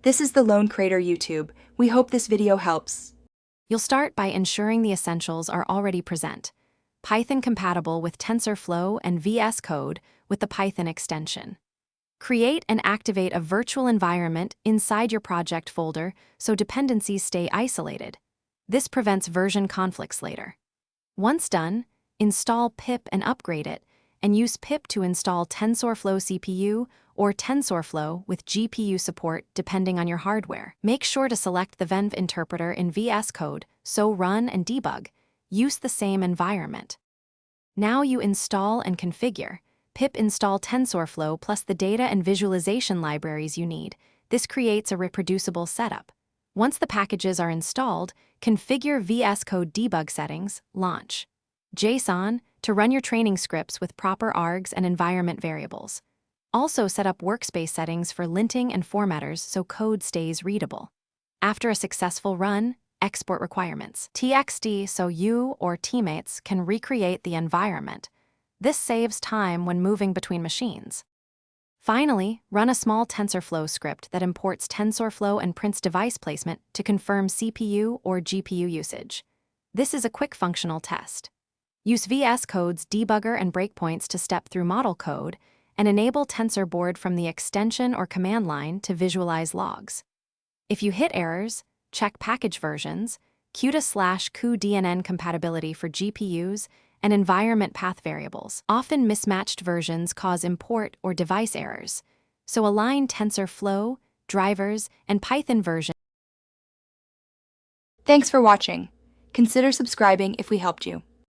This is the Lone Crater YouTube. We hope this video helps. You'll start by ensuring the essentials are already present. Python compatible with Tensorflow and VS Code with the Python extension. Create and activate a virtual environment inside your project folder so dependencies stay isolated. This prevents version conflicts later. Once done, install pip and upgrade it, and use pip to install Tensorflow CPU or Tensorflow with GPU support depending on your hardware. Make sure to select the Venv interpreter in VS Code, so run and debug. Use the same environment. Now you install and configure. Pip install Tensorflow plus the data and visualization libraries you need. This creates a reproducible setup. Once the packages are installed, configure VS Code debug settings, launch. JSON to run your training scripts with proper args and environment variables. Also set up workspace settings for linting and formatters so code stays readable. After a successful run, export requirements. TXT so you or teammates can recreate the environment. This saves time when moving between machines. Finally, run a small TensorFlow script that imports TensorFlow and prints device placement to confirm CPU or GPU usage. This is a quick functional test. Use VS Code's debugger and breakpoints to step through model code, and enable TensorBoard from the extension or command line to visualize logs. If you hit errors, check package versions, CUDA/cuDNN compatibility for GPUs, and environment path variables. Often mismatched versions cause import or device errors, so align TensorFlow, drivers, and Python versions. Thanks for watching. Consider subscribing if we helped you.